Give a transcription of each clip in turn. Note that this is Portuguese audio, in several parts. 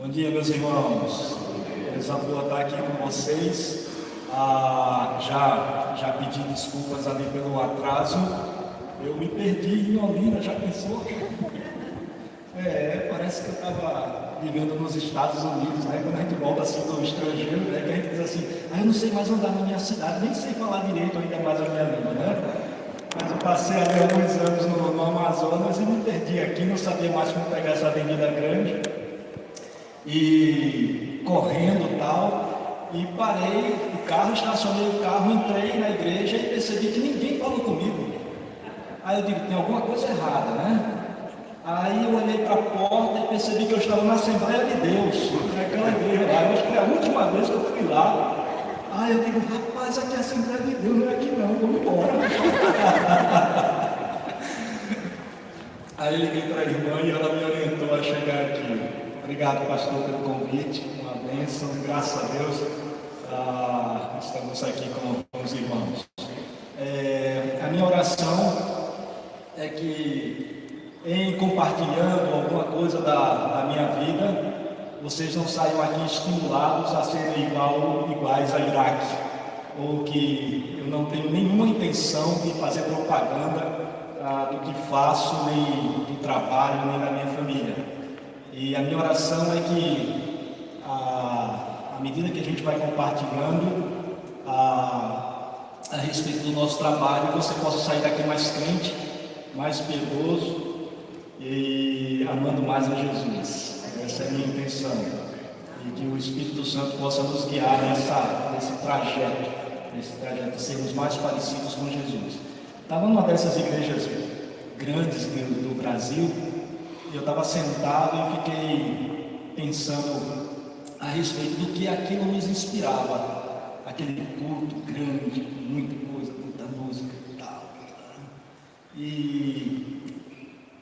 Bom dia, meus irmãos. Vou estar aqui com vocês. Já pedi desculpas ali pelo atraso. Eu me perdi em Olinda, já pensou? Parece que eu estava vivendo nos Estados Unidos, né? Quando a gente volta assim do estrangeiro, né? Que a gente diz assim, eu não sei mais andar na minha cidade, nem sei falar direito ainda mais a minha língua, né? Mas eu passei ali alguns anos no Amazonas e me perdi aqui, não sabia mais como pegar essa avenida grande. E correndo e tal, e parei o carro, estacionei o carro, entrei na igreja e percebi que ninguém falou comigo. Aí eu digo, tem alguma coisa errada, né? Aí eu olhei para a porta e percebi que eu estava na Assembleia de Deus, naquela igreja lá. Eu acho que é a última vez que eu fui lá. Aí eu digo, rapaz, aqui é a Assembleia de Deus, não é aqui não, vamos embora. Aí eu liguei para a irmã e ela me orientou a chegar aqui. Obrigado, pastor, pelo convite, uma bênção, graças a Deus, estamos aqui com os irmãos. A minha oração é que, em compartilhando alguma coisa da minha vida, vocês não saiam aqui estimulados a serem iguais a Iraque, ou que eu não tenho nenhuma intenção de fazer propaganda do que faço, nem do trabalho, nem da minha família. E a minha oração é que, à medida que a gente vai compartilhando a respeito do nosso trabalho, você possa sair daqui mais crente, mais piedoso e amando mais a Jesus. Essa é a minha intenção. E que o Espírito Santo possa nos guiar nesse trajeto de sermos mais parecidos com Jesus. Estava numa dessas igrejas grandes do Brasil. Eu estava sentado e fiquei pensando a respeito do que aquilo nos inspirava. Aquele culto grande, muita coisa, muita música e tal. E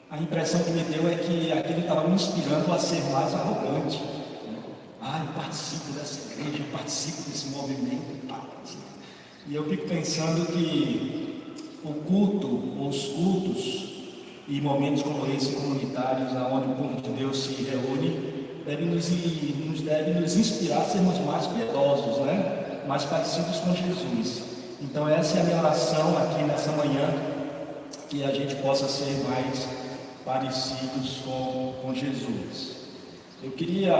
a impressão que me deu é que aquilo estava me inspirando a ser mais arrogante. Eu participo dessa igreja, eu participo desse movimento e tal. E eu fico pensando que o culto, ou os cultos, e momentos como esse, comunitários, onde o povo de Deus se reúne, deve nos inspirar a sermos mais piedosos, né? Mais parecidos com Jesus. Então essa é a minha oração aqui nessa manhã, que a gente possa ser mais parecidos com Jesus. Eu queria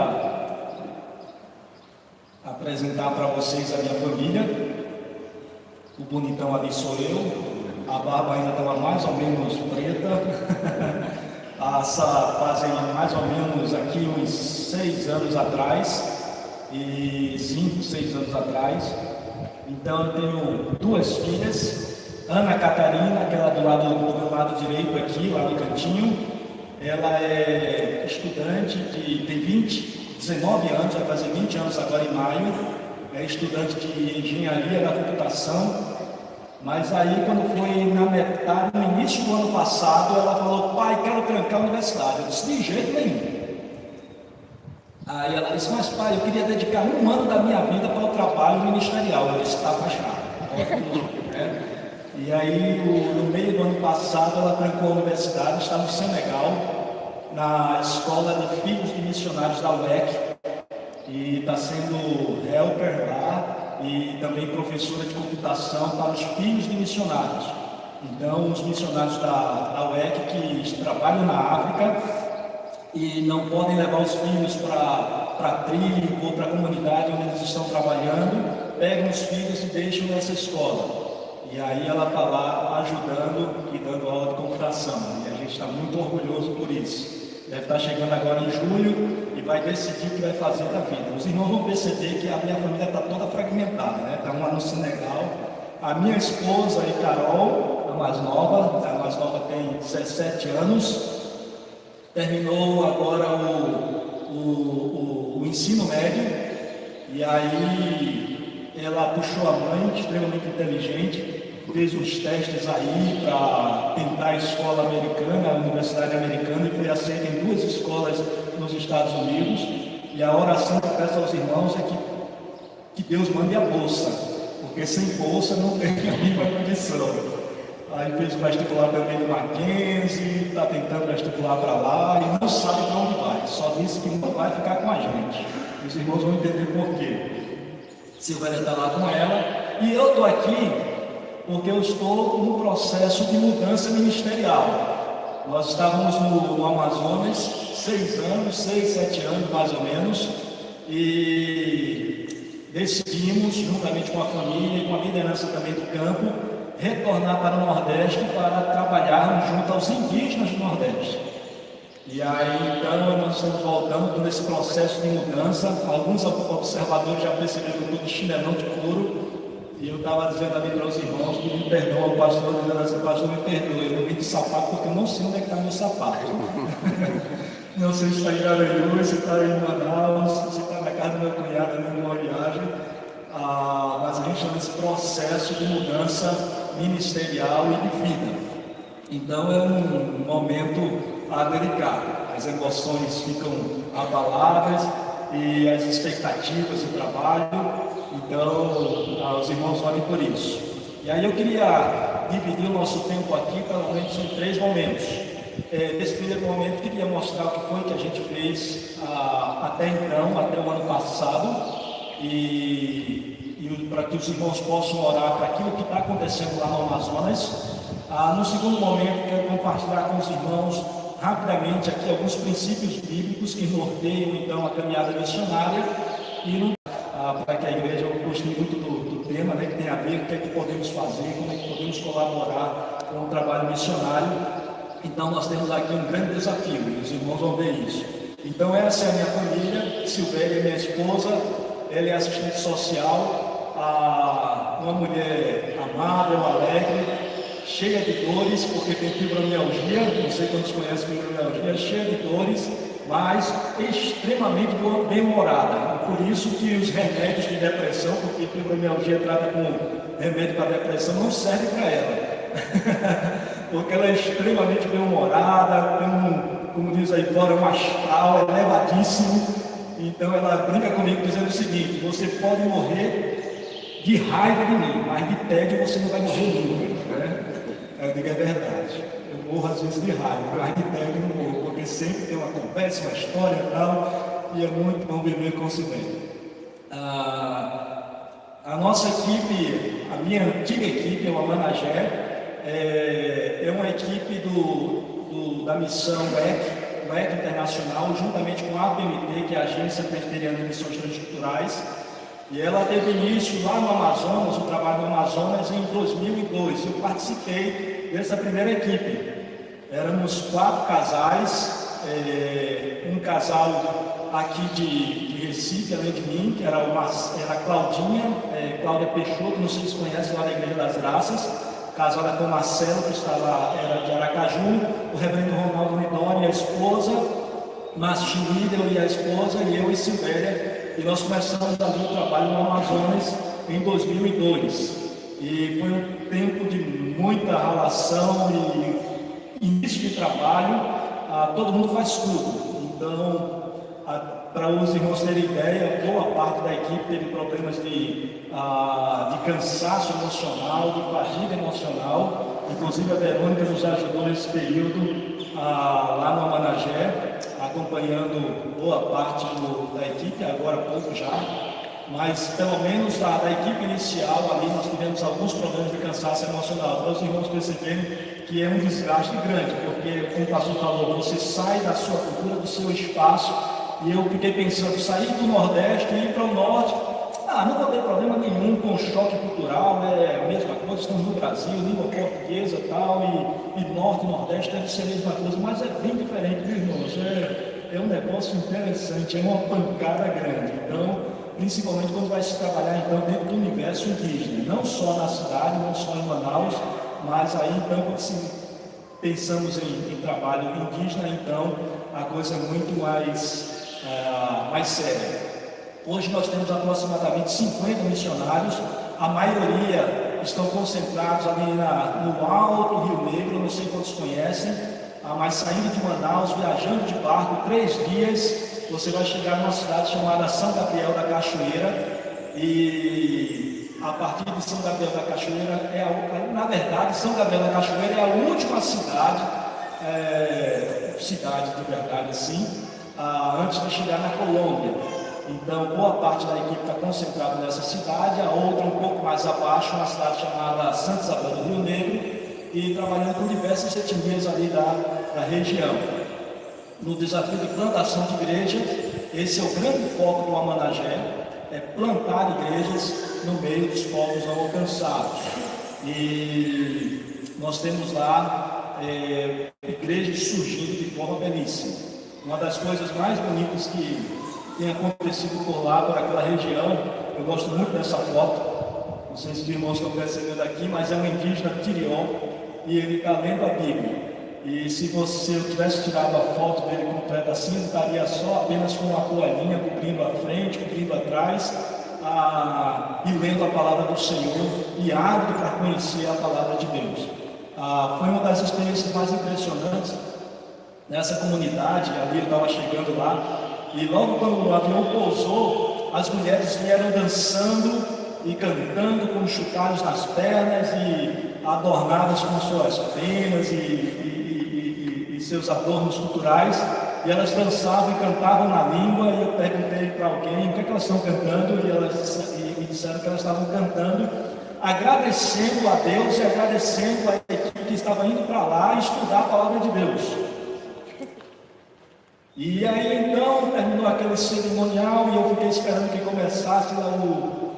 apresentar para vocês a minha família. O bonitão ali sou eu. A barba ainda estava mais ou menos preta. Fazem mais ou menos aqui uns 6 anos atrás, e 5, 6 anos atrás. Então eu tenho 2 filhas, Ana Catarina, aquela do meu lado direito aqui, lá no cantinho. Ela é estudante, tem 19 anos, vai fazer 20 anos agora em maio. É estudante de engenharia da computação. Mas aí, quando foi na metade, no início do ano passado, ela falou, pai, quero trancar a universidade. Eu disse, de jeito nenhum. Aí ela disse, mas pai, eu queria dedicar 1 ano da minha vida para o trabalho ministerial. Eu disse, está fechado. E aí, no meio do ano passado, ela trancou a universidade, está no Senegal, na escola de filhos de missionários da UEC, e está sendo helper lá, e também professora de computação para os filhos de missionários. Então, os missionários da UEC que trabalham na África e não podem levar os filhos para a tribo ou para a comunidade onde eles estão trabalhando, pegam os filhos e deixam nessa escola. E aí ela está lá ajudando e dando aula de computação. E a gente está muito orgulhoso por isso. Deve estar chegando agora em julho e vai decidir o que vai fazer da vida. Os irmãos vão perceber que a minha família está toda fragmentada, né? Está uma no Senegal. A minha esposa e Carol, a mais nova tem 17 anos, terminou agora o ensino médio, e aí ela puxou a mãe, extremamente inteligente, fez uns testes aí para tentar a escola americana, a universidade americana, e foi aceita em 2 escolas nos Estados Unidos. E a oração que eu peço aos irmãos é que Deus mande a bolsa, porque sem bolsa não tem a mínima condição. Aí fez o vestibular também no Mackenzie, está tentando vestibular para lá e não sabe para onde vai. Só disse que não vai vai ficar com a gente. Os irmãos vão entender por quê. Silvéria está lá com ela, e eu estou aqui porque eu estou num processo de mudança ministerial. Nós estávamos no Amazonas 6 anos, 6, 7 anos mais ou menos, e decidimos, juntamente com a família e com a liderança também do campo, retornar para o Nordeste para trabalharmos junto aos indígenas do Nordeste. E aí, então, nós estamos voltando nesse processo de mudança. Alguns observadores já perceberam que eu estou de chinelão de couro. E eu estava dizendo ali para os irmãos que me perdoam ao pastor, dizendo assim: pastor, me perdoe, eu vim de sapato porque eu não sei onde é que está meu sapato. Não sei se está em Garanhuns, se está em Manaus, se está na casa do meu cunhado numa viagem. Mas a gente está nesse processo de mudança ministerial e de vida. Então é um momento delicado. As emoções ficam abaladas e as expectativas do trabalho. Então, os irmãos olhem por isso. E aí eu queria dividir o nosso tempo aqui, pelo menos em 3 momentos. Nesse primeiro momento, eu queria mostrar o que foi que a gente fez até então, até o ano passado, e para que os irmãos possam orar para aquilo que está acontecendo lá no Amazonas. No segundo momento, quero compartilhar com os irmãos rapidamente aqui alguns princípios bíblicos que norteiam então a caminhada missionária, e para que a igreja, eu gostei muito do tema, né, que tem a ver com o que é que podemos fazer, como é que podemos colaborar com o trabalho missionário. Então nós temos aqui um grande desafio, e os irmãos vão ver isso. Então essa é a minha família, Silvéria é minha esposa, ela é assistente social, uma mulher amável, alegre, cheia de dores, porque tem fibromialgia, não sei quantos conhecem fibromialgia, cheia de dores, mas extremamente bem-humorada. Por isso que os remédios de depressão, porque fibromialgia trata com remédio para depressão, não serve para ela. Porque ela é extremamente bem-humorada, tem como diz aí fora, um astral elevadíssimo. Então ela brinca comigo dizendo o seguinte: você pode morrer de raiva de mim, mas de tédio você não vai morrer nunca, né? Eu digo, é verdade. Eu morro às vezes de raiva, mas de tédio não morro, porque sempre tem uma conversa, uma história e tal, e é muito bom viver com si mesmo. A nossa equipe, a minha antiga equipe, o Amanagé, é uma equipe da missão WEC Internacional, juntamente com a APMT, que é a Agência Presbiteriana de Missões Transculturais. E ela teve início lá no Amazonas, o trabalho no Amazonas, em 2002. Eu participei dessa primeira equipe. Éramos 4 casais, um casal aqui de Recife, além de mim, que era a Claudinha, Cláudia Peixoto, não sei se conhece, lá da Igreja das Graças, casada com Marcelo, que era de Aracaju, o reverendo Ronaldo Lidoni, a esposa, Márcio Líder e a esposa, e eu e Silvéria. E nós começamos ali o trabalho no Amazonas em 2002. E foi um tempo de muita ralação e início de trabalho. Todo mundo faz tudo. Então, para os irmãos terem ideia, boa parte da equipe teve problemas de cansaço emocional, de fadiga emocional. Inclusive a Verônica nos ajudou nesse período lá no Amanagé, acompanhando boa parte da equipe, agora há pouco já, mas pelo menos da equipe inicial ali nós tivemos alguns problemas de cansaço emocional, para os irmãos perceberem que é um desgaste grande, porque como o pastor falou, você sai da sua cultura, do seu espaço, e eu fiquei pensando, sair do Nordeste e ir para o Norte, não vou ter problema nenhum com o choque cultural, é a mesma coisa, estamos no Brasil, língua portuguesa e tal, e Norte e Nordeste deve ser a mesma coisa, mas é bem diferente, viu, irmãos? É um negócio interessante, é uma pancada grande. Então, principalmente quando vai se trabalhar então dentro do universo indígena, não só na cidade, não só em Manaus, mas aí então quando pensamos em trabalho indígena, então a coisa é muito mais séria. Hoje nós temos aproximadamente 50 missionários, a maioria estão concentrados ali no Alto Rio Negro, não sei quantos conhecem, mas saindo de Manaus, viajando de barco, 3 dias, você vai chegar numa cidade chamada São Gabriel da Cachoeira, e a partir de São Gabriel da Cachoeira, na verdade, São Gabriel da Cachoeira é a última cidade de verdade assim, antes de chegar na Colômbia. Então, boa parte da equipe está concentrada nessa cidade, a outra um pouco mais abaixo, uma cidade chamada Santa Isabel do Rio Negro, e trabalhando com diversas etnias ali da região. No desafio de plantação de igrejas, esse é o grande foco do Amanagé, é plantar igrejas no meio dos povos não alcançados. E nós temos lá igrejas surgindo de forma belíssima. Uma das coisas mais bonitas que tem acontecido por lá, por aquela região, eu gosto muito dessa foto, não sei se os irmãos estão percebendo aqui, mas é um indígena Tirió, e ele está lendo a Bíblia. E se eu tivesse tirado a foto dele completa assim, ele estaria só apenas com uma toalhinha cobrindo a frente, cobrindo atrás, e lendo a palavra do Senhor, e ávido para conhecer a palavra de Deus. Foi uma das experiências mais impressionantes nessa comunidade. Ali eu estava chegando lá, e logo quando o avião pousou, as mulheres vieram dançando e cantando com chocalhos nas pernas e adornadas com suas penas e seus adornos culturais, e elas dançavam e cantavam na língua. E eu perguntei para alguém o que elas estão cantando, e elas me disseram que elas estavam cantando, agradecendo a Deus e agradecendo a equipe que estava indo para lá estudar a palavra de Deus. E aí então terminou aquele cerimonial e eu fiquei esperando que começasse lá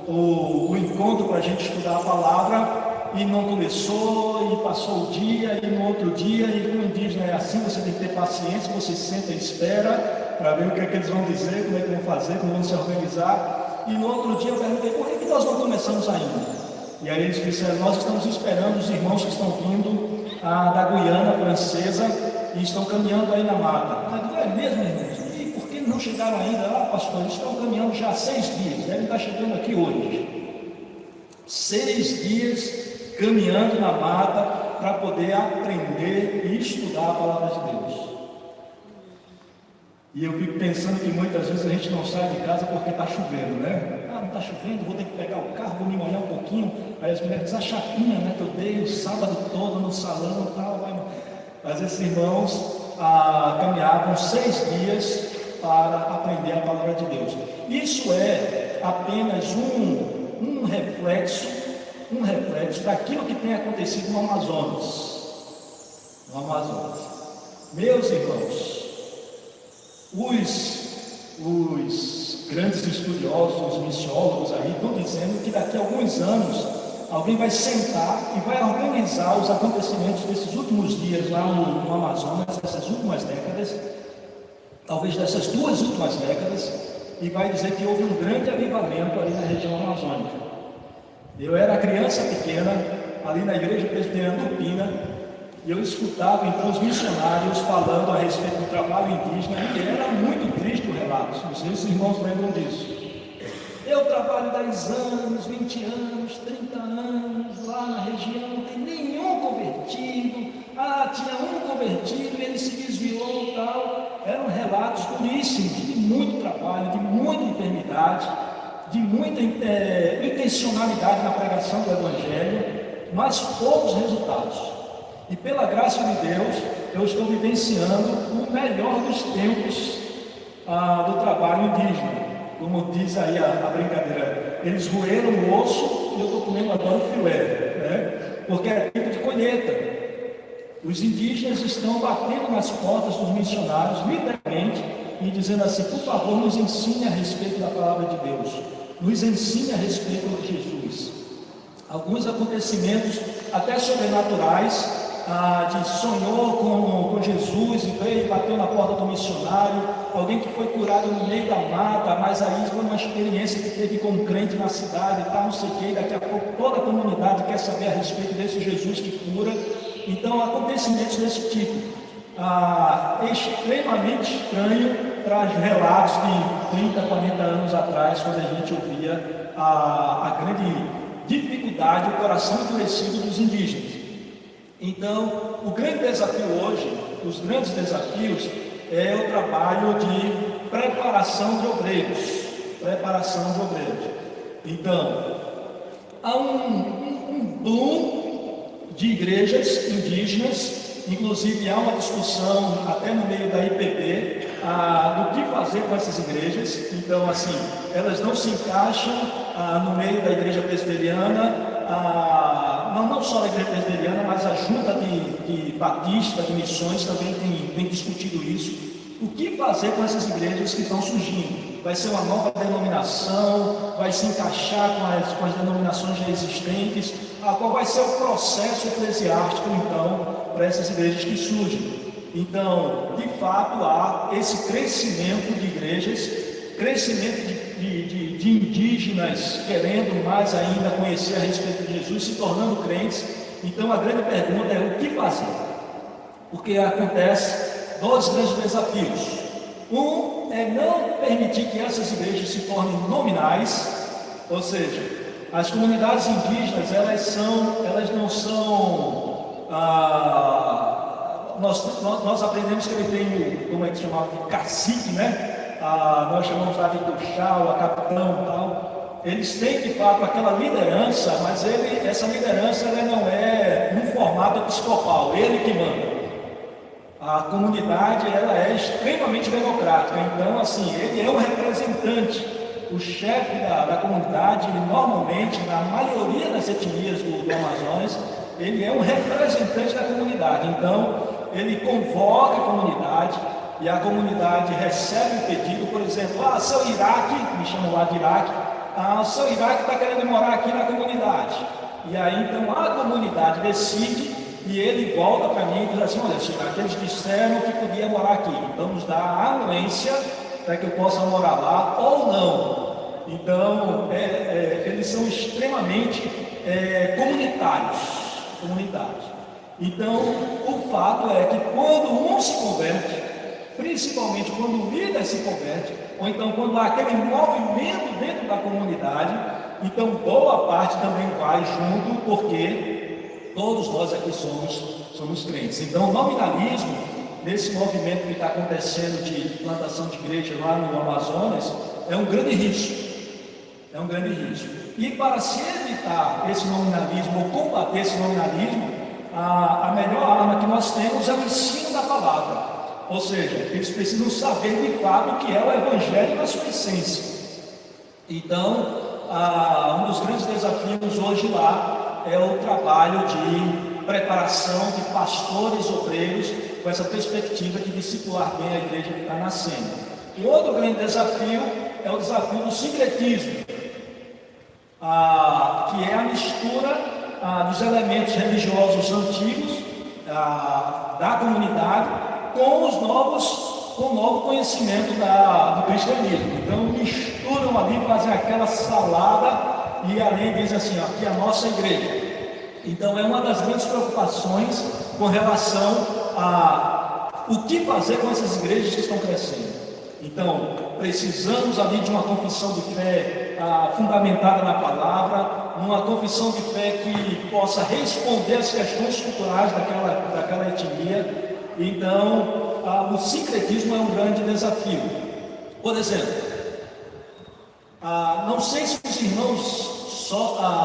o encontro para a gente estudar a palavra, e não começou, e passou o dia, e no outro dia, e como indígena é assim, você tem que ter paciência, você senta e espera para ver o que é que eles vão dizer, como é que vão fazer, como vão se organizar. E no outro dia eu perguntei, por que nós não começamos ainda? E aí eles disseram, nós estamos esperando os irmãos que estão vindo da Guiana Francesa e estão caminhando aí na mata. Eu digo, é mesmo, irmãos? E por que não chegaram ainda? Pastor, eles estão caminhando já há 6 dias, devem estar chegando aqui hoje. 6 dias caminhando na mata para poder aprender e estudar a palavra de Deus. E eu fico pensando que muitas vezes a gente não sai de casa porque está chovendo, né? Não está chovendo, vou ter que pegar o carro, vou me molhar um pouquinho. Aí as mulheres dizem, a chapinha, né, que eu dei o sábado todo no salão e tal. Mas esses irmãos caminhavam 6 dias para aprender a palavra de Deus. Isso é apenas um reflexo daquilo que tem acontecido no Amazonas. Meus irmãos, os grandes estudiosos, os missiólogos aí estão dizendo que daqui a alguns anos alguém vai sentar e vai organizar os acontecimentos desses últimos dias lá no Amazonas, dessas últimas décadas, talvez dessas 2 últimas décadas, e vai dizer que houve um grande avivamento ali na região amazônica. Eu era criança pequena, ali na igreja presbiteriana do Pina, e eu escutava então os missionários falando a respeito do trabalho indígena, e era muito triste o relato, não sei se os irmãos lembram disso. Eu trabalho 10 anos, 20 anos, 30 anos lá na região, não tem nenhum convertido, tinha um convertido e ele se desviou e tal. Eram relatos duríssimos, de muito trabalho, de muita enfermidade, de muita intencionalidade na pregação do Evangelho, mas poucos resultados. E pela graça de Deus, eu estou vivenciando o melhor dos tempos do trabalho indígena. Como diz aí a brincadeira, eles roeram o osso e eu estou comendo agora o filé, né? Porque é tempo de colheita. Os indígenas estão batendo nas portas dos missionários, literalmente, e dizendo assim, por favor, nos ensine a respeito da palavra de Deus, nos ensine a respeito de Jesus. Alguns acontecimentos até sobrenaturais, de sonhou com Jesus e veio e bateu na porta do missionário, alguém que foi curado no meio da mata, mas aí foi uma experiência que teve com um crente na cidade e tal, não sei o que, daqui a pouco toda a comunidade quer saber a respeito desse Jesus que cura. Então, acontecimentos desse tipo, extremamente estranho, traz relatos de 30, 40 anos atrás, quando a gente ouvia a grande dificuldade, o coração endurecido dos indígenas. Então, o grande desafio hoje, os grandes desafios, é o trabalho de preparação de obreiros. Então, há um boom de igrejas indígenas, inclusive há uma discussão até no meio da IPB do que fazer com essas igrejas. Então, assim, elas não se encaixam no meio da igreja presbiteriana, não só da igreja presbiteriana, mas a junta de batista, de missões também tem discutido isso. O que fazer com essas igrejas que estão surgindo? Vai ser uma nova denominação? Vai se encaixar com as denominações já existentes? Qual vai ser o processo eclesiástico, então, para essas igrejas que surgem? Então, de fato, há esse crescimento de igrejas, crescimento de indígenas querendo mais ainda conhecer a respeito de Jesus, se tornando crentes. Então, a grande pergunta é o que fazer? Porque acontece dois grandes desafios. Um é não permitir que essas igrejas se tornem nominais, ou seja, as comunidades indígenas, elas não são... nós aprendemos que ele tem, como é que se chama, de cacique, né? Nós chamamos lá de tuxau, a capitão e tal. Eles têm de fato aquela liderança, mas essa liderança ela não é no formato episcopal, ele que manda. A comunidade ela é extremamente democrática, então assim, ele é o representante, o chefe da comunidade. Ele, normalmente, na maioria das etnias do Amazonas, ele é um representante da comunidade. Então, ele convoca a comunidade e a comunidade recebe o pedido, por exemplo, seu Iraque, me chamam lá de Iraque, o seu Iraque está querendo morar aqui na comunidade. E aí, então, a comunidade decide. E ele volta para mim e diz assim: olha, Iraque, eles disseram que podia morar aqui, então nos dá a anuência para que eu possa morar lá ou não. Então, eles são extremamente comunitários. Então, o fato é que quando um se converte, principalmente quando o líder se converte, ou então quando há aquele movimento dentro da comunidade, então boa parte também vai junto, porque todos nós aqui somos crentes. Então, o nominalismo, nesse movimento que está acontecendo de plantação de igreja lá no Amazonas, é um grande risco. E para se evitar esse nominalismo, ou combater esse nominalismo, a melhor arma que nós temos é o ensino da palavra. Ou seja, eles precisam saber de fato o que é o Evangelho na sua essência. Então, um dos grandes desafios hoje lá é o trabalho de preparação de pastores obreiros com essa perspectiva de discipular bem a igreja que está nascendo. E outro grande desafio é o desafio do sincretismo, que é a mistura dos elementos religiosos antigos da comunidade com o novo conhecimento do cristianismo. Então misturam ali, fazem aquela salada e ali diz assim: aqui é a nossa igreja. Então é uma das grandes preocupações com relação o que fazer com essas igrejas que estão crescendo. Então, precisamos ali de uma confissão de fé fundamentada na palavra, uma confissão de fé que possa responder às questões culturais daquela etnia. Então, o sincretismo é um grande desafio. Por exemplo, não sei se os irmãos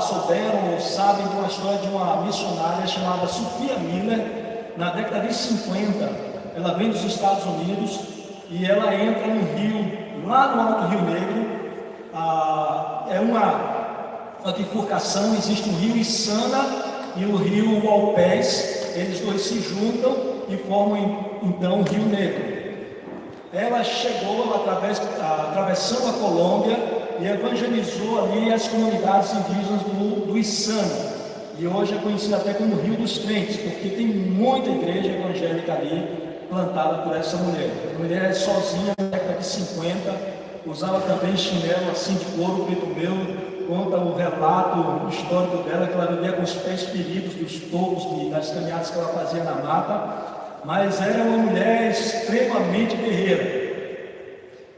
souberam ou sabem de uma história de uma missionária chamada Sophia Miller. Na década de 50, ela vem dos Estados Unidos e ela entra no rio, lá no Alto Rio Negro. É uma bifurcação, existe o rio Içana e o rio Uaupés. Eles dois se juntam e formam então o Rio Negro. Ela chegou atravessando a Colômbia e evangelizou ali as comunidades indígenas do Içana. E hoje é conhecido até como Rio dos Crentes, porque tem muita igreja evangélica ali plantada por essa mulher. A mulher sozinha, na década de 50, usava também chinelo assim de couro feito meu. Conta o relato histórico dela, que ela vivia com os pés feridos dos tocos das caminhadas que ela fazia na mata. Mas era uma mulher extremamente guerreira.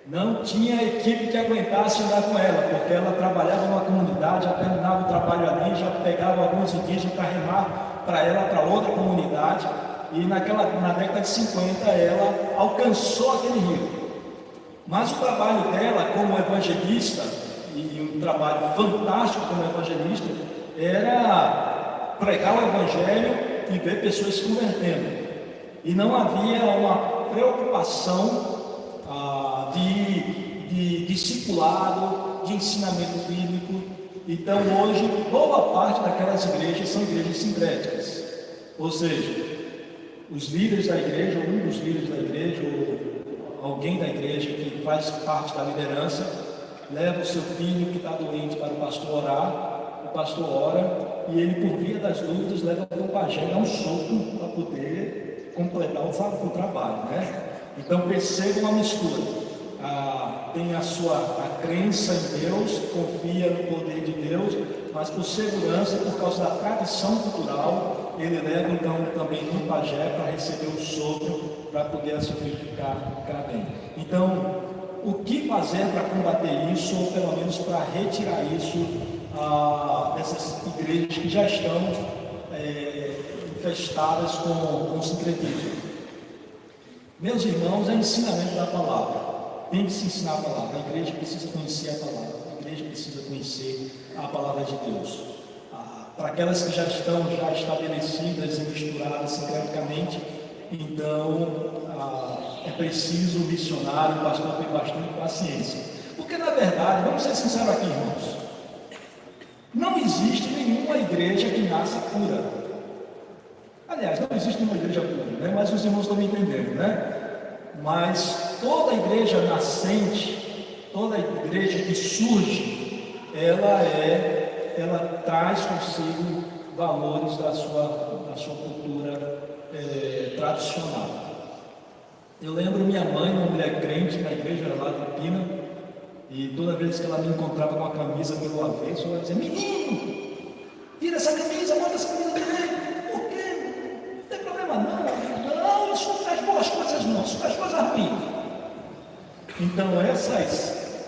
Não tinha equipe que aguentasse andar com ela, porque ela trabalhava numa comunidade, já terminava o trabalho ali, já pegava alguns indígenas para remar para ela, para outra comunidade. E na década de 50 ela alcançou aquele rio. Mas o trabalho dela como evangelista, e um trabalho fantástico como evangelista, era pregar o evangelho e ver pessoas se convertendo. E não havia uma preocupação de discipulado, de ensinamento bíblico. Então hoje, boa parte daquelas igrejas são igrejas sincréticas, ou seja, os líderes da igreja, ou um dos líderes da igreja, ou alguém da igreja que faz parte da liderança, leva o seu filho que está doente para o pastor orar, o pastor ora, e ele, por via das dúvidas, leva para o pajé, dá um soco para poder completar o trabalho, né? Então percebam a mistura. Tem a crença em Deus, confia no poder de Deus, mas por segurança, por causa da tradição cultural, ele leva então também no pajé para receber o sopro, para poder seu filho ficar bem. Então, o que fazer para combater isso, ou pelo menos para retirar isso dessas igrejas que já estão infestadas com sincretismo? Meus irmãos, é ensinamento da palavra. Tem que se ensinar a palavra. A igreja precisa conhecer a palavra. A igreja precisa conhecer a palavra de Deus. Para aquelas que já estão estabelecidas e misturadas sincreticamente, então é preciso o missionário, o pastor ter bastante paciência. Porque na verdade, vamos ser sinceros aqui, irmãos, não existe nenhuma igreja que nasça pura. Aliás, não existe nenhuma igreja pura, né? Mas os irmãos estão me entendendo, né? Mas toda igreja nascente, toda igreja que surge, ela traz consigo valores da sua cultura tradicional. Eu lembro minha mãe, uma mulher crente na igreja lá de Pina, e toda vez que ela me encontrava com a camisa pelo avesso, ela dizia: menino, tira essa camisa, bota essa camisa também. Por quê? Não tem problema não, isso não traz boas coisas não, isso traz coisas ruins. Então essas,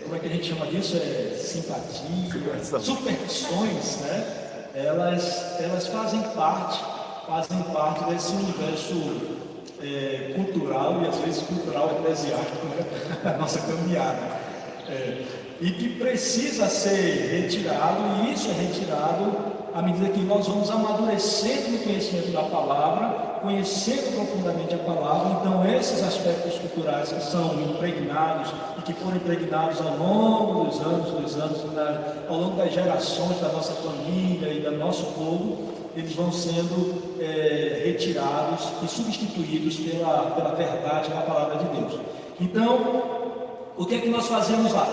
como é que a gente chama disso? Simpatia, superstições, né? Elas fazem parte desse universo cultural e às vezes cultural eclesiástico, né? Da nossa caminhada. E que precisa ser retirado, e isso é retirado à medida que nós vamos amadurecendo no conhecimento da palavra, conhecendo profundamente a palavra. Então esses aspectos culturais que são impregnados e que foram impregnados ao longo dos anos, ao longo das gerações da nossa família e do nosso povo, eles vão sendo retirados e substituídos pela verdade da palavra de Deus. Então, o que é que nós fazemos lá?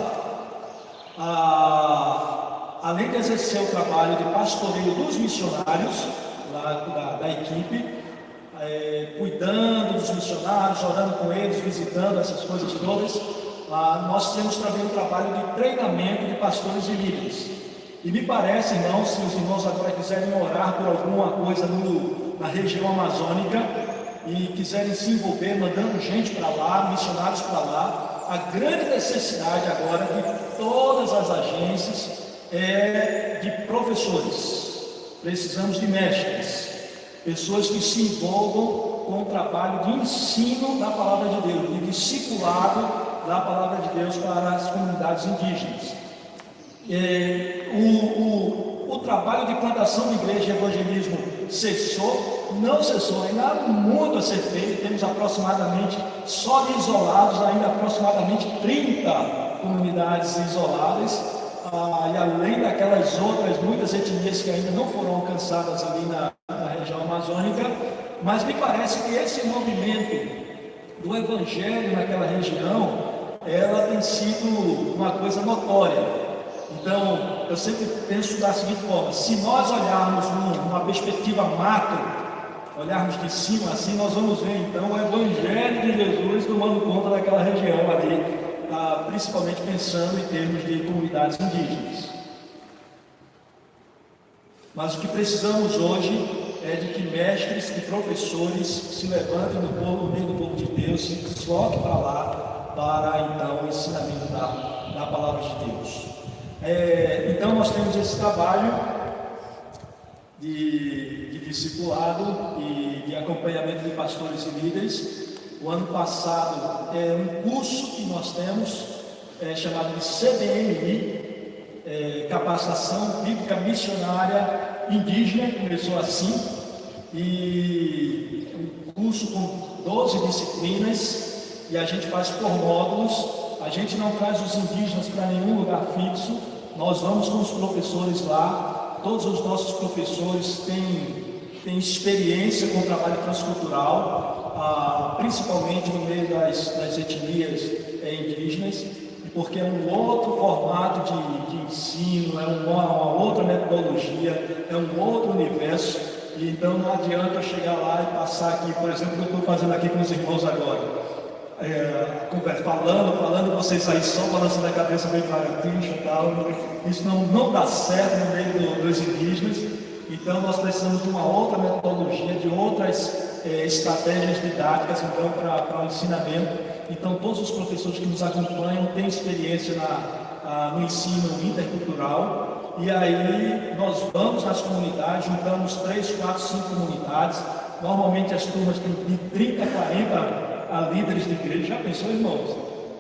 Além de exercer o trabalho de pastoreio dos missionários, lá da equipe, cuidando dos missionários, orando com eles, visitando essas coisas todas, nós temos também o trabalho de treinamento de pastores e líderes. E me parece, irmãos, se os irmãos agora quiserem orar por alguma coisa na região amazônica e quiserem se envolver, mandando gente para lá, missionários para lá, a grande necessidade agora de todas as agências é de professores. Precisamos de mestres, pessoas que se envolvam com o trabalho de ensino da palavra de Deus, de discipulado da palavra de Deus para as comunidades indígenas. O trabalho de plantação de igreja e evangelismo cessou? Não cessou, ainda há muito a ser feito. Temos aproximadamente, só de isolados, ainda aproximadamente 30 comunidades isoladas, e além daquelas outras muitas etnias que ainda não foram alcançadas ali na região amazônica. Mas me parece que esse movimento do evangelho naquela região, ela tem sido uma coisa notória. Então, eu sempre penso da seguinte forma: se nós olharmos numa perspectiva macro, olharmos de cima assim, nós vamos ver então o Evangelho de Jesus tomando conta daquela região ali, principalmente pensando em termos de comunidades indígenas. Mas o que precisamos hoje é de que mestres e professores se levantem no meio do povo de Deus, se desloquem para lá, para então o ensinamento da palavra de Deus. Então nós temos esse trabalho de discipulado e de acompanhamento de pastores e líderes. O ano passado um curso que nós temos chamado de CBMI, Capacitação Bíblica Missionária Indígena, começou assim, e um curso com 12 disciplinas, e a gente faz por módulos. A gente não traz os indígenas para nenhum lugar fixo, nós vamos com os professores lá. Todos os nossos professores têm experiência com o trabalho transcultural, principalmente no meio das etnias indígenas, porque é um outro formato de ensino, é uma outra metodologia, é um outro universo. E então não adianta eu chegar lá e passar aqui, por exemplo, o que eu estou fazendo aqui com os irmãos agora. Falando, vocês aí só balançando a cabeça meio lagartixa e tal. Isso não dá certo no meio dos indígenas. Então nós precisamos de uma outra metodologia, de outras estratégias didáticas então, para o ensinamento. Então todos os professores que nos acompanham têm experiência no ensino intercultural. E aí nós vamos nas comunidades, juntamos 3, 4, 5 comunidades. Normalmente as turmas têm de 30 a 40 líderes de igreja. Já pensou, irmãos?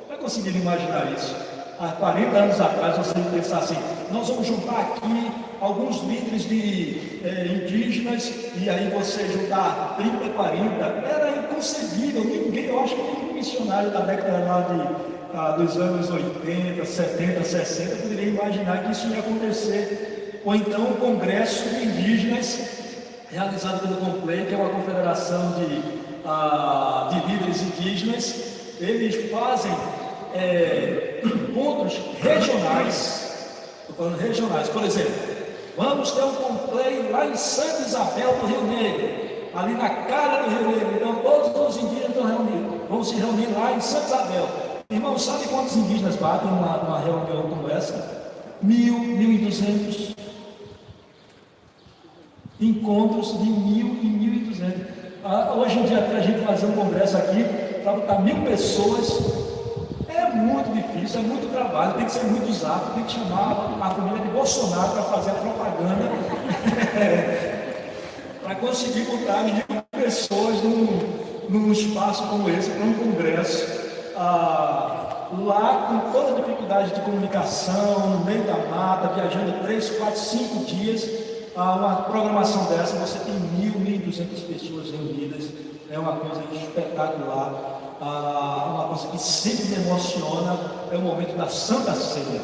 Não conseguiram imaginar isso? Há 40 anos atrás você pensar assim, nós vamos juntar aqui alguns líderes de indígenas, e aí você juntar 30, 40, era inconcebível. Ninguém, eu acho que nenhum missionário da década lá dos anos 80, 70, 60 poderia imaginar que isso ia acontecer. Ou então um congresso de indígenas realizado pelo CONPLEI, que é uma confederação de líderes indígenas. Eles fazem encontros regionais. Estou falando regionais. Por exemplo, vamos ter um CONPLEI lá em Santa Isabel do Rio Negro, ali na cara do Rio Negro. Então todos os indígenas vão se reunir lá em Santa Isabel. Irmão, sabe quantos indígenas batem numa reunião como essa? 1.200 encontros de 1.000 e 1.200. Hoje em dia, até a gente fazer um congresso aqui, para botar 1.000 pessoas, é muito difícil, é muito trabalho, tem que ser muito usado, tem que chamar a família de Bolsonaro para fazer a propaganda, para conseguir botar 1.000 pessoas num espaço como esse, para um congresso. Lá com toda a dificuldade de comunicação, no meio da mata, viajando 3, 4, 5 dias, uma programação dessa, você tem 1.200 pessoas reunidas, é uma coisa espetacular, uma coisa que sempre me emociona, é o momento da Santa Ceia.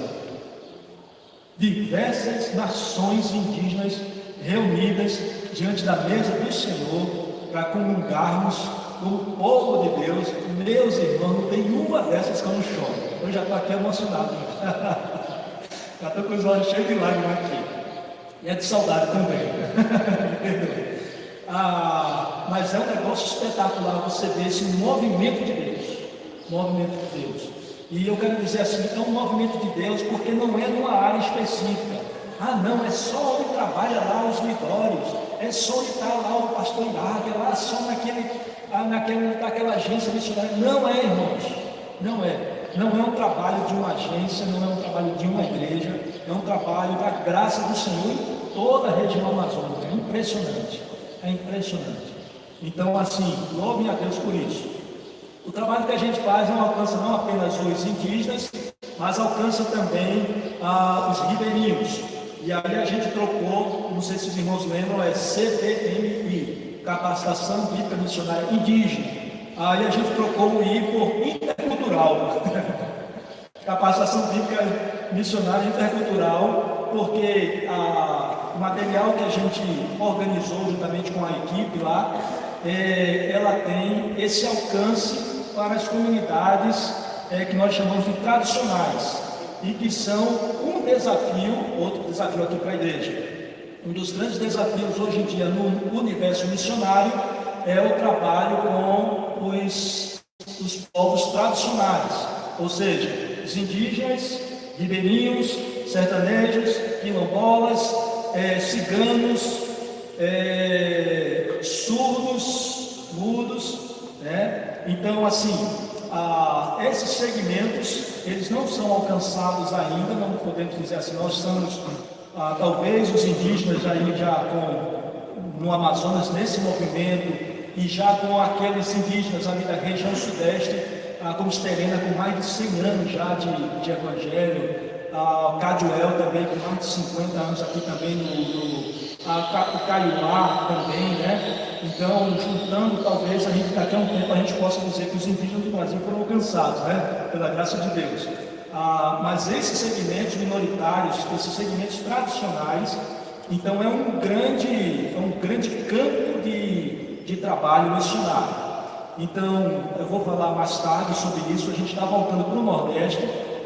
Diversas nações indígenas reunidas diante da mesa do Senhor para comungarmos como povo de Deus. Meus irmãos, não tem uma dessas que eu não choro. Eu já estou aqui emocionado. Já estou com os olhos cheios de lágrimas aqui. E é de saudade também. Mas é um negócio espetacular você ver esse movimento de Deus. Movimento de Deus. E eu quero dizer assim, é um movimento de Deus porque não é numa área específica. Não, é só onde trabalha lá os midórios, é só onde está lá o pastor Iraque, é lá só naquela agência missionária. Não é, irmãos, não é. Não é um trabalho de uma agência, não é um trabalho de uma igreja, é um trabalho da graça do Senhor em toda a região amazônica. É impressionante, é impressionante. Então, assim, louvem a Deus por isso. O trabalho que a gente faz não alcança não apenas os indígenas, mas alcança também os ribeirinhos. E aí a gente trocou, não sei se os irmãos lembram, é CBMI, Capacitação Bíblica Missionária Indígena. Aí a gente trocou o I por intercultural. Capacitação Bíblica Missionária Intercultural, porque o material que a gente organizou juntamente com a equipe lá, ela tem esse alcance para as comunidades que nós chamamos de tradicionais e que são um desafio, outro desafio aqui para a igreja. Um dos grandes desafios hoje em dia no universo missionário é o trabalho com os povos tradicionais, ou seja, os indígenas, ribeirinhos, sertanejos, quilombolas, ciganos, surdos, mudos, né? Então, assim, esses segmentos, eles não são alcançados ainda, não podemos dizer assim, nós somos, talvez os indígenas aí já no Amazonas, nesse movimento, e já com aqueles indígenas ali da região sudeste, como Terena, com mais de 100 anos já de evangelho, o Caduel também, com mais de 50 anos aqui também o Caiuá também, né? Então, juntando, talvez a gente daqui a um tempo a gente possa dizer que os indígenas do Brasil foram alcançados, né? Pela graça de Deus. Mas esses segmentos minoritários, esses segmentos tradicionais, então é um grande campo de trabalho missionário. Então, eu vou falar mais tarde sobre isso. A gente está voltando para o Nordeste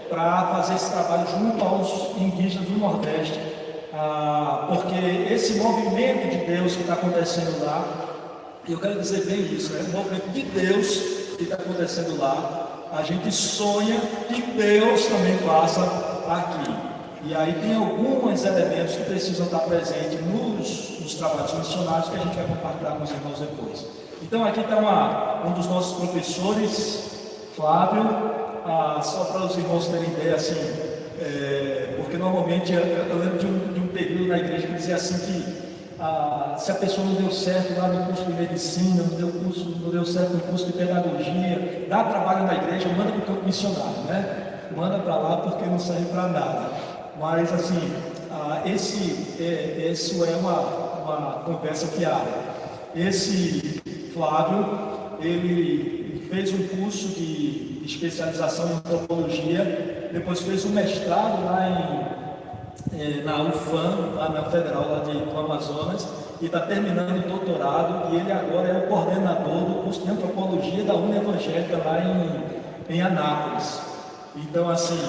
para fazer esse trabalho junto aos indígenas do Nordeste, porque esse movimento de Deus que está acontecendo lá, eu quero dizer bem isso, né? O movimento de Deus que está acontecendo lá, a gente sonha que Deus também faça aqui. E aí tem alguns elementos que precisam estar presentes nos trabalhos missionários que a gente vai compartilhar com os irmãos depois. Então aqui está um dos nossos professores, Flávio, só para os irmãos terem ideia, assim, porque normalmente eu lembro de um período na igreja que dizia assim que se a pessoa não deu certo lá no curso de medicina, não deu certo no curso de pedagogia, dá trabalho na igreja, manda para o campo missionário, né? Manda para lá porque não serve para nada. Mas assim, isso é uma conversa fiada. Esse Flávio, ele fez um curso de especialização em antropologia, depois fez um mestrado lá na UFAM, lá na Federal lá do Amazonas, e está terminando o doutorado, e ele agora é o coordenador do curso de antropologia da União Evangélica lá em Anápolis. Então, assim,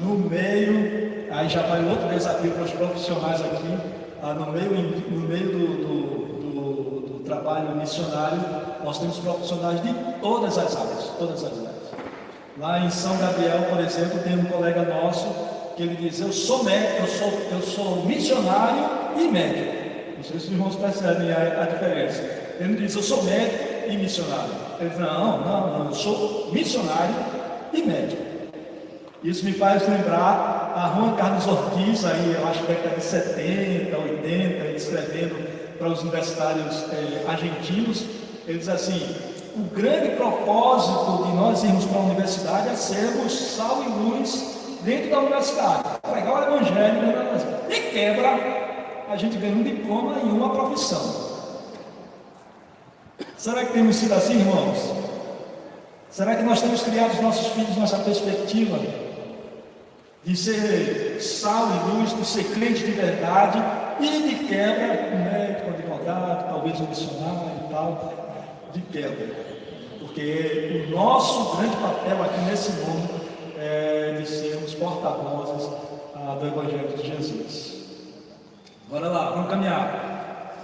no meio, aí já vai outro desafio para os profissionais aqui, no meio do trabalho missionário, nós temos profissionais de todas as áreas. Lá em São Gabriel, por exemplo, tem um colega nosso que ele diz: eu sou médico, eu sou missionário e médico. Não sei se os irmãos percebem a diferença. Ele diz: eu sou médico e missionário. Ele diz: não, eu sou missionário e médico. Isso me faz lembrar a Juan Carlos Ortiz, aí eu acho que década de 70, 80, ele escrevendo para os universitários argentinos. Ele diz assim: o grande propósito de nós irmos para a universidade é sermos sal e luz dentro da universidade, pregar o evangelho, e quebra, a gente ganha um diploma e uma profissão. Será que temos sido assim, irmãos? Será que nós temos criado os nossos filhos nessa perspectiva de ser sal e luz, de ser crente de verdade, e de quebra, um médico, um advogado, talvez um missionário e tal, de quebra? Porque o nosso grande papel aqui nesse mundo é de sermos porta-vozes do Evangelho de Jesus. Bora lá, vamos caminhar.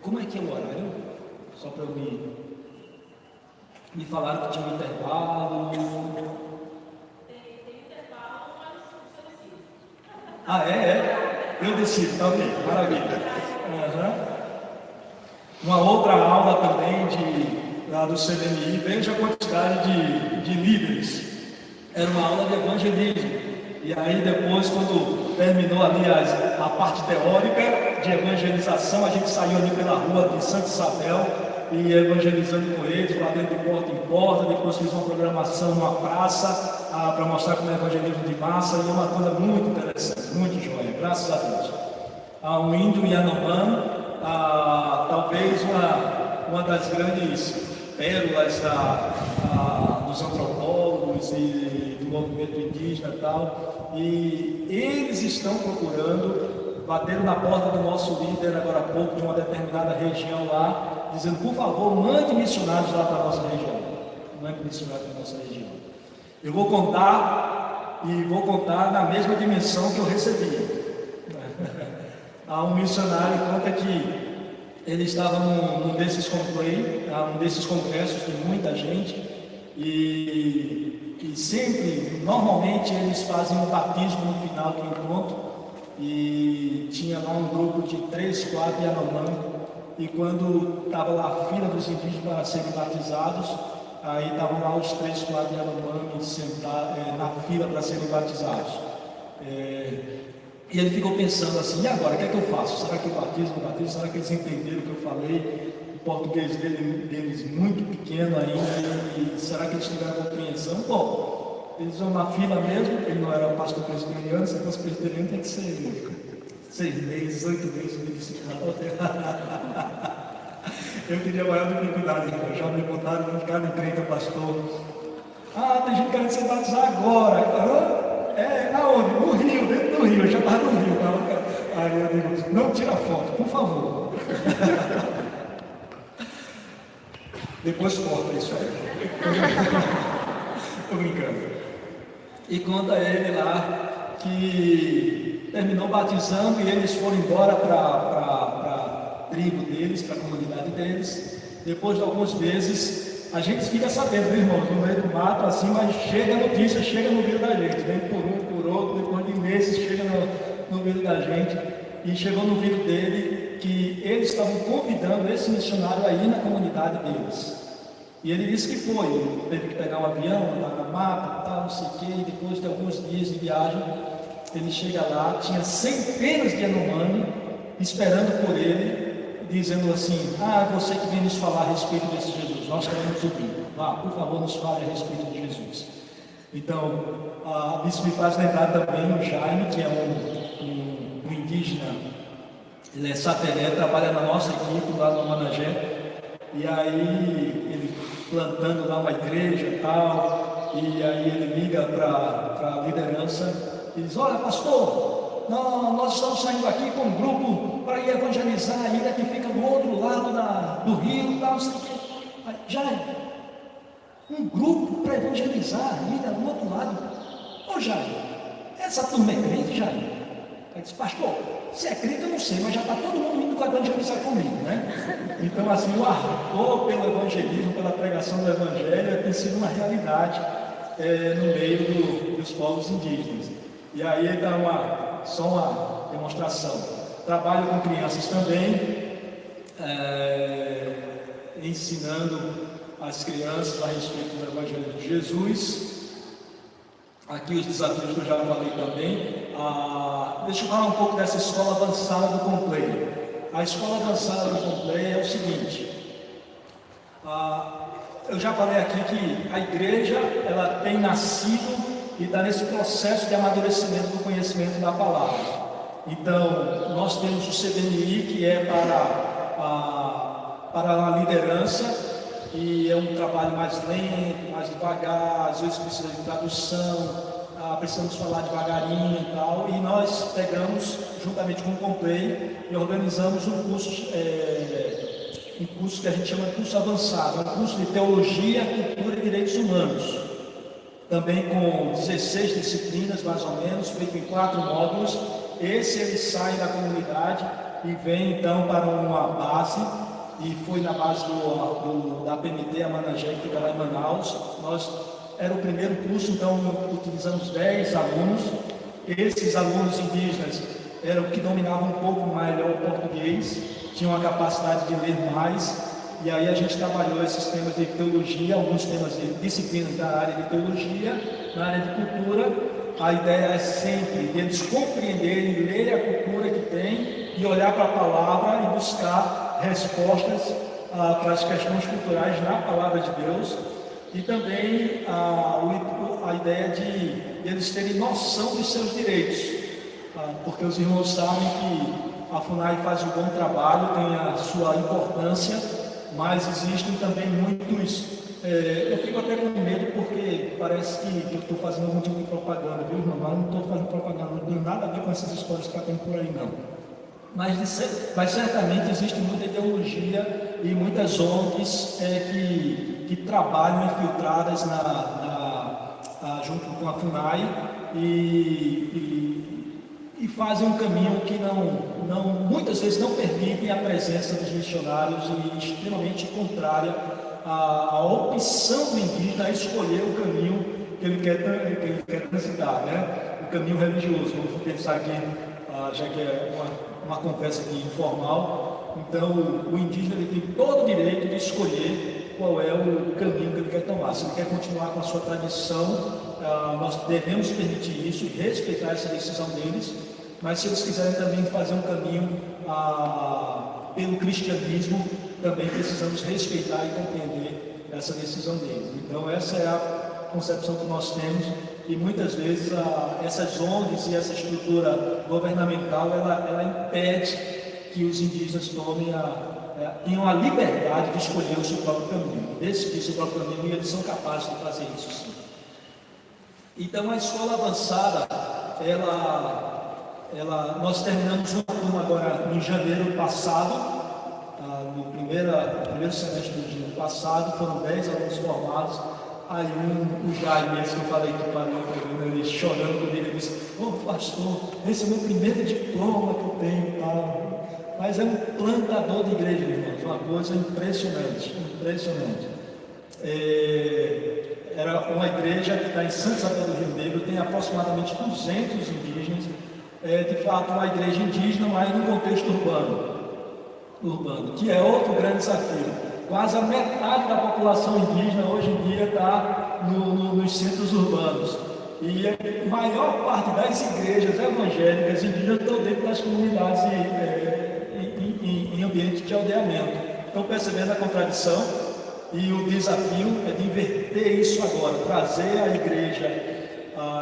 Como é que é o horário? Só para eu me falaram que tinha um intervalo. Tem intervalo, mas eu decido, tá ok, maravilha. Uma outra aula também do CDMI, veja a quantidade de líderes. Era uma aula de evangelismo. E aí depois, quando terminou ali a parte teórica de evangelização, a gente saiu ali pela rua de Santa Isabel e evangelizando com eles, lá dentro de porta em porta. Depois fiz uma programação numa praça para mostrar como é evangelismo de massa, e é uma coisa muito interessante, muito joia, graças a Deus. Um índio Yanomami, talvez uma das grandes pérolas dos antropólogos e do movimento indígena e tal, e eles estão procurando, bateram na porta do nosso líder agora há pouco, de uma determinada região lá, dizendo: por favor, mande missionários lá para a nossa região. Mande missionários para a nossa região. Eu vou contar na mesma dimensão que eu recebi. Um missionário conta que ele estava num desses congressos de muita gente, e sempre, normalmente, eles fazem um batismo no final do encontro, e tinha lá um grupo de 3, 4 Yanomami, e quando estava lá a fila dos indígenas para serem batizados, aí estavam lá os 3, 4 Yanomami sentados na fila para serem batizados. E ele ficou pensando assim: e agora, o que é que eu faço? Será que eu batizo? Será que eles entenderam o que eu falei? O português deles muito pequeno ainda, e será que eles tiveram compreensão? Bom, eles vão na fila mesmo, ele não era pastor presbiteriano, se fosse presbiteriano tem que ser 6 meses, 8 meses de discipulado. Eu queria maior dificuldade, já me botaram para ficar na encrenca, pastor. Ah, tem gente querendo se batizar agora. Aonde? No Rio, dentro do Rio, eu já estava no Rio. Aí eu digo, não tira foto, por favor. Depois corta isso aí. Estou brincando. E conta ele lá que terminou batizando e eles foram embora para a tribo deles, para a comunidade deles. Depois de alguns meses, a gente fica sabendo, viu, irmão, no meio do mato, assim, mas chega a notícia, chega no vídeo da gente, vem por um, por outro, depois de meses chega no vídeo da gente, e chegou no vídeo dele que eles estavam convidando esse missionário a ir na comunidade deles. E ele disse que foi, ele teve que pegar um avião, andar na mata, tal, não sei o quê, e depois de alguns dias de viagem, ele chega lá, tinha centenas de Yanomami esperando por ele, dizendo assim, você que vem nos falar a respeito desse Jesus, nós queremos ouvir, por favor, nos fale a respeito de Jesus. Então, isso me faz lembrar também o Jaime, que é um indígena, ele é sateré, trabalha na nossa equipe lá no Managé, e aí ele plantando lá uma igreja e tal, e aí ele liga para a liderança e diz, olha pastor, nós estamos saindo aqui com um grupo para ir evangelizar a ilha que fica do outro lado do rio e tal, não sei o quê. Jair, um grupo para evangelizar a ilha do outro lado? Ô Jair, essa turma é crente, Jair? Aí disse, pastor, se é crente eu não sei, mas já está todo mundo indo para evangelizar comigo, né? Então assim, o ardor pelo evangelismo, pela pregação do evangelho tem sido uma realidade no meio dos povos indígenas. E aí ele dá só uma demonstração. Trabalho com crianças também, ensinando as crianças a respeito do evangelho de Jesus. Aqui os desafios que eu já falei também. Deixa eu falar um pouco dessa escola avançada do Complay. A escola avançada do Complay é o seguinte. Eu já falei aqui que a igreja ela tem nascido e está nesse processo de amadurecimento do conhecimento da palavra. Então, nós temos o CBNI, que é para a liderança, e é um trabalho mais lento, mais devagar, às vezes precisa de tradução, precisamos falar devagarinho e tal, e nós pegamos, juntamente com o Complay, e organizamos um curso que a gente chama de curso avançado, um curso de Teologia, Cultura e Direitos Humanos, também com 16 disciplinas, mais ou menos, feito em 4 módulos. Esse ele sai da comunidade e vem então para uma base, e foi na base da PMT, a Managé, que fica lá em Manaus. Era o primeiro curso, então utilizamos 10 alunos. Esses alunos indígenas eram que dominavam um pouco melhor o português, tinham a capacidade de ler mais, e aí a gente trabalhou esses temas de teologia, alguns temas de disciplinas da área de teologia, na área de cultura. A ideia é sempre eles compreenderem, ler a cultura que tem e olhar para a palavra e buscar respostas para as questões culturais na palavra de Deus. E também a ideia de eles terem noção dos seus direitos, porque os irmãos sabem que a FUNAI faz um bom trabalho, tem a sua importância, mas existem também muitos. Eu fico até com medo porque parece que eu estou fazendo algum tipo de propaganda, viu, irmão? Mas não estou fazendo propaganda, não tem nada a ver com essas escolas que tem por aí, não. Mas certamente existe muita ideologia e muitas ONGs que trabalham infiltradas junto com a FUNAI e fazem um caminho que muitas vezes não permitem a presença dos missionários e extremamente contrária à opção do indígena a escolher o caminho que ele quer transitar, né? O caminho religioso. Vamos pensar aqui, já que é uma conversa aqui informal, então o indígena ele tem todo o direito de escolher qual é o caminho que ele quer tomar. Se ele quer continuar com a sua tradição, nós devemos permitir isso e respeitar essa decisão deles, mas se eles quiserem também fazer um caminho pelo cristianismo, também precisamos respeitar e compreender essa decisão deles. Então essa é concepção que nós temos, e muitas vezes essas ONGs e essa estrutura governamental, ela impede que os indígenas tenham a liberdade de escolher o seu próprio caminho, decidir o seu próprio caminho, e eles são capazes de fazer isso sim. Então a escola avançada, nós terminamos uma turma agora em janeiro passado, no primeiro semestre do ano passado, foram 10 alunos formados. Aí o Jaime, esse que eu falei que parou, ele chorando comigo, ele disse: "Ô pastor, esse é o meu primeiro diploma que eu tenho, tal." Mas é um plantador de igreja, irmãos, uma coisa impressionante, impressionante. Era uma igreja que está em Santa Isabel do Rio Negro, tem aproximadamente 200 indígenas, de fato uma igreja indígena, mas num contexto urbano, que é outro grande desafio. Quase a metade da população indígena hoje em dia está nos centros urbanos. E a maior parte das igrejas evangélicas indígenas estão dentro das comunidades em ambiente de aldeamento. Estão percebendo a contradição? E o desafio é de inverter isso agora, trazer a igreja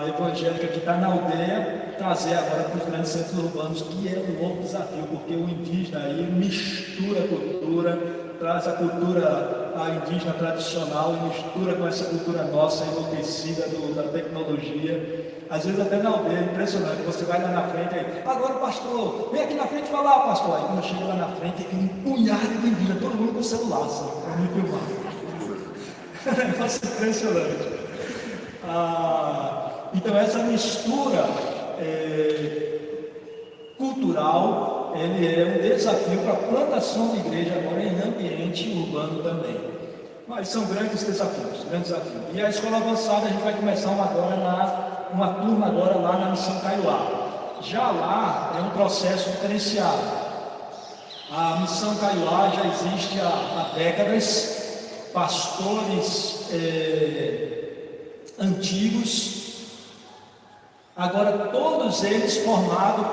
evangélica que está na aldeia, trazer agora para os grandes centros urbanos, que é um outro desafio, porque o indígena aí mistura a cultura, traz a cultura indígena tradicional e mistura com essa cultura nossa enlouquecida da tecnologia. Às vezes até na aldeia, é impressionante, você vai lá na frente aí: "Agora pastor, vem aqui na frente falar, pastor." Aí quando chega lá na frente, tem um punhado de indígena, todo mundo com o celular, sabe? Para me filmar. É um negócio impressionante. Então essa mistura cultural, ele é um desafio para a plantação de igreja agora em ambiente urbano também. Mas são grandes desafios, grandes desafios. E a escola avançada, a gente vai começar uma turma agora lá na Missão Kaiowá. Já lá é um processo diferenciado. A Missão Kaiowá já existe há décadas, pastores antigos, agora todos eles formados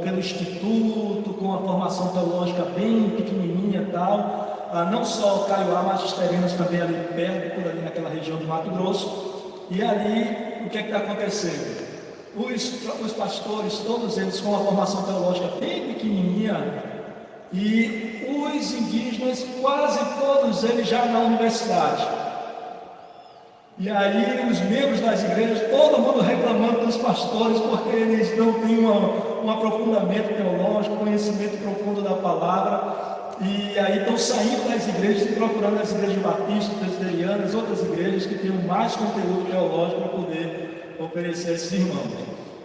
pelo Instituto, com a formação teológica bem pequenininha e tal. Não só o Kaiowá, mas as Terenas também ali perto, por ali naquela região do Mato Grosso. E ali, o que está acontecendo? Os pastores, todos eles com a formação teológica bem pequenininha, e os indígenas, quase todos eles já na universidade. E aí os membros das igrejas, todo mundo reclamando dos pastores, porque eles não têm um aprofundamento teológico, conhecimento profundo da palavra. E aí estão saindo das igrejas e procurando as igrejas batistas, presbiterianas, outras igrejas que tenham mais conteúdo teológico para poder oferecer a esses irmãos.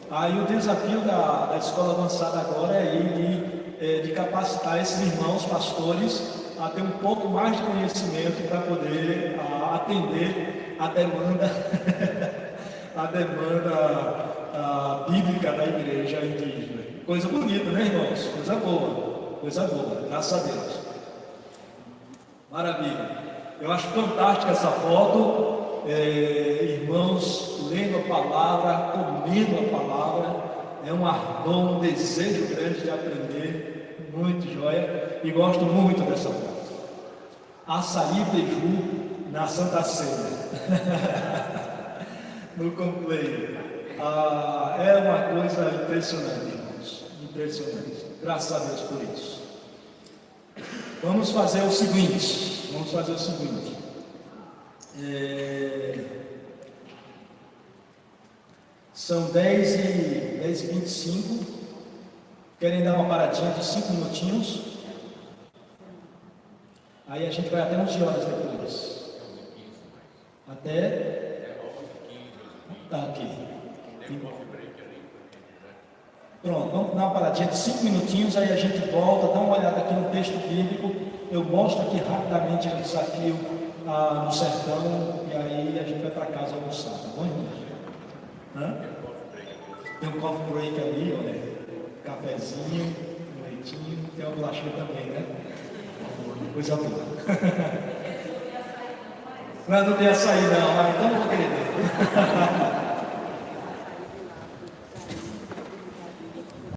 Aí o desafio da escola avançada agora é de capacitar esses irmãos pastores a ter um pouco mais de conhecimento para poder atender a demanda bíblica da igreja indígena. Coisa bonita, né, irmãos? Coisa boa. Coisa boa, graças a Deus. Maravilha. Eu acho fantástica essa foto. Irmãos lendo a palavra, comendo a palavra. É um ardor, um desejo grande de aprender. Muito joia. E gosto muito dessa foto. Açaí beiju na Santa Ceia. No completo. É uma coisa impressionante, irmãos. Impressionante. Graças a Deus por isso. Vamos fazer o seguinte. São 10h25. Querem dar uma paradinha de 5 minutinhos? Aí a gente vai até 11 horas depois. Até? Tá aqui. Pronto, vamos dar uma paradinha de 5 minutinhos, aí a gente volta, dá uma olhada aqui no texto bíblico. Eu mostro aqui rapidamente o desafio no sertão, e aí a gente vai para casa almoçar, tá bom, irmãos? Tem um coffee break ali, olha, cafezinho, um leitinho, tem uma bolachinha também, né? Coisa boa. Não tem açaí não, então não vou querer.